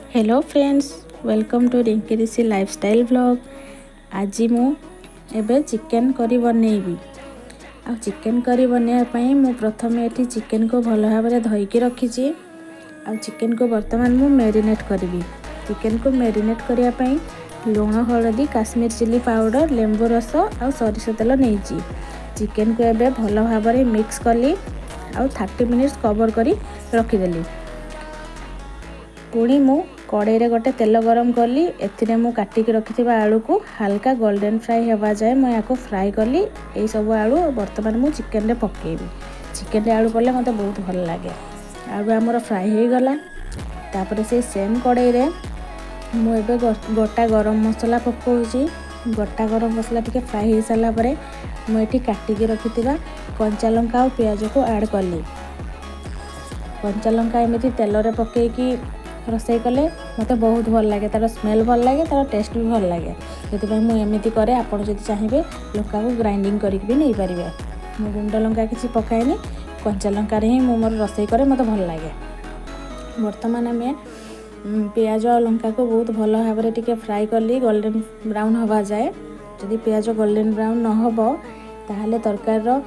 Hello friends, welcome to Rinki Rishi lifestyle vlog. आज मु एबे चिकेन करी बनैबी। आ चिकेन करी बनैया मु प्रथम एठी चिकेन को भल भाव में धोईकी रखी। आ चिकेन को बर्तमान मु मैरिनेट करी। चिकेन को मैरिनेट करिया पई लुण, हलदी, काश्मीर चिली पाउडर, लेंबू रस आ सरिष तेल नहीं। चिकेन को एबे भल भाव में मिक्स कली आ 30 मिनिट्स कवर करी रखीदेली। पुणी मु कड़ाई रे गोटे तेल गरम कली। एथिरे मु काटिकी रखिथिबा आलू को हल्का गोल्डन फ्राई हेबा जाए मु याको फ्राई कली। एई सब आलू बर्तमान मु चिकेन रे पकेबी। चिकेन रे आलू पड़ले मते बहुत भल लागे। आलू हमर फ्राई हो गला। तापर से सेम कड़ाई रे मु एबे गोटा गरम मसला पकोउची। गोटा गरम मसला टिके फ्राई हो साला परे मु एठी काटिकी रखिथिबा कंचा लंका और प्याज को ऐड कली। कंचा लंका एमिति तेल रे पकेकी रोसई कले मते बहुत भल लगे। तार स्मेल भल लगे, तार टेस्ट भी भल लगे। से मुझे एमती करे। आपड़ जब चाहिए लंका को ग्राइंडिंग करके भी नहीं पारे। मु गुंड लंका किसी पकाएनि, कंचा लंका ही मोर रोसई करे मते भल लगे। बर्तमान आम पियाज और लंका को बहुत भल भाव में टिके फ्राई कली गोल्डन ब्राउन हवा जाए। जदि पियाज गोल्डन ब्राउन न हो ताहले तरकार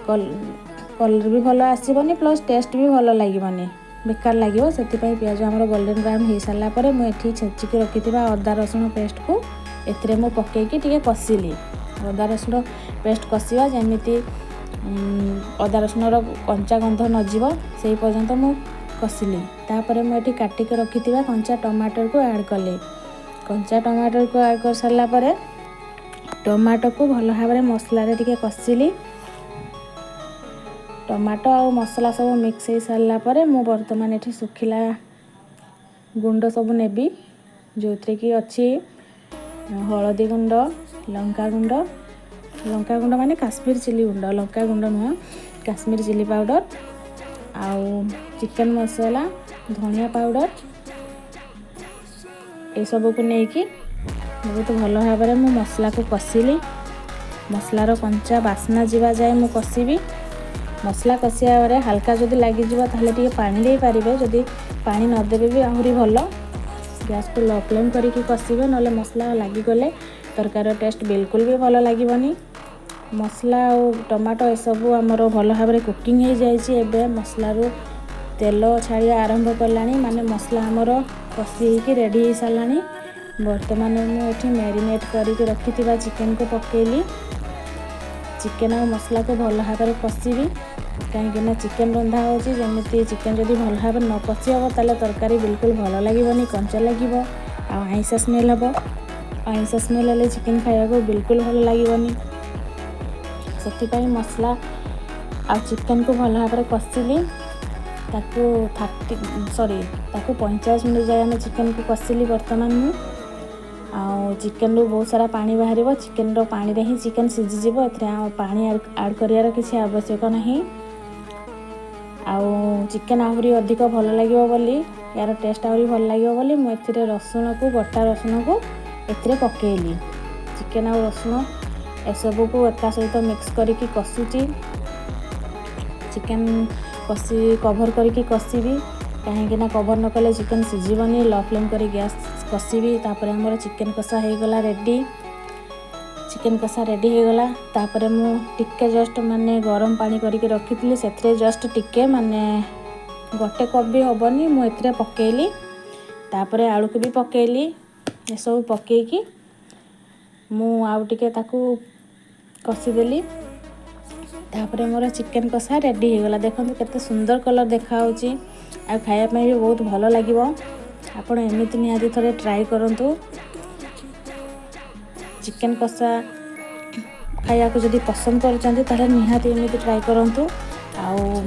कलर भी भल आसबनी, प्लस टेस्ट भी भल लगे, बेकार लगे। से पियाज आमर गोल्डन ब्राउन हो सारा पर मुझे छेचिकी रखी अदा रसुण पेस्ट को एथिरे मु पकेकी टिके कषिली। अदा रसुण पेस्ट कषिया जमीती अदा रसुण कंचा गंध नजीब से पर्यंत मु कषिली। तापर मुझे काटिकी रखी कंचा टमाटर को ऐड कली। कंचा टमाटर को ऐड कर सारा पर टमाटो को भल भाव में मसला टिके कषिली। टमाटो और मसला सब मिक्स हो सारा पर मु बर्तमान एठी सुखिला गुंड सब नेबी, जो थे कि अच्छी हलदी गुंड, लंका गुंड माने काश्मीर चिली गुंड, लंका गुंड नुह, काश्मीर चिली पाउडर आउ चिकन मसला, धनिया पाउडर ये सब को लेकिन बहुत भल भाव में मु मसला को कषिली। मसलार कंचा बास्ना जीवा जाए मु कषिबी। मसला कषिया हल्का जदि लगे ताहले पानी दे पारिबे। जदि पानी नदेबे भी आहरी भल। गैस को लो फ्लेम करके कषिबे, नले मसला लागिगले तरकार टेस्ट बिल्कुल भी भल लगे। मसला और टमाटो ये सब आमर भल भाव में कुकिंग हो जाए। एबे मसलारू तेल छाड़िया आरंभ कलानी, माने मसला आमर कषि होकर रेडी हो सारानी। बर्तमान मुझे मैरिनेट करके रखी चिकेन को पकेली। चिकेन और मसला को भल भाव में कषिबी, कहीं चिकेन रंधा होची। जमी चिकेन जब भल भाव न कषि हम ताले तरकारी बिल्कुल भल लगे, कंचा लगे, आइंसा स्मेल हम। आइंसा स्मेल हेल्ले चिकेन खाया को बिल्कुल भल लगे। से मसला आ चिकेन को भल भाव में कषिली। ताकू 50 मिनट जाए आम चिकेन को कषिली। बर्तमान मु चिकेन रू बहुत सारा पानी बाहर। चिकेन रो पानी रे ही चिकेन सीझीज। पानी ऐड करार किसी आवश्यक नहीं। चिकेन आहरी अधिक भल लगे बोली, यार टेस्ट आहरी भल लगे बोली मुझे रसुण को, गोटा रसुण को एथिरे पकेली। चिकेन और रसुण एसबू को एका सहित मिक्स करके कषुची। चिकेन कषि कभर करके कषिबी, कहीं कभर न कले चिकेन सीझीबनी। लो फ्लेम कर गैस कषिबी। तापर हमर चिकेन कषा हो गला रेडी। चिकेन कषा रेडी हो गला। तापर मु टिके जस्ट माने गरम पानी करके रखी से जस्ट टिके माने गोटे कप भी हेबनी मु एथिरे पकेली। तापर आलू को भी पकेली। ये सब पकेकी मु आउ टिके ताकू कषिदेली। तापर मोर चिकेन कषा रेडी हो गला। देखो केते सुंदर कलर देखा होची। आ खाया भी बहुत भल लगे। आपण एमती निहाती थोड़े ट्राई करंतु। चिकेन कषा खाया को जदि पसंद करचंती ताहले निहाती एमती ट्राई करंतु। आउ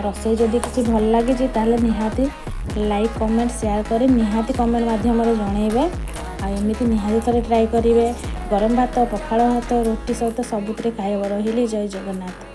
रोसई जदि किसी भल लगे ताहले निहाती लाइक, कमेंट, शेयर करी निहाती कमेंट माध्यम जनइबे। आ एमती निहाती थोड़े ट्राई करेंगे। गरम भात, पखाल भात, रोटी सहित सबुतरे खाइब। रही जय जगन्नाथ।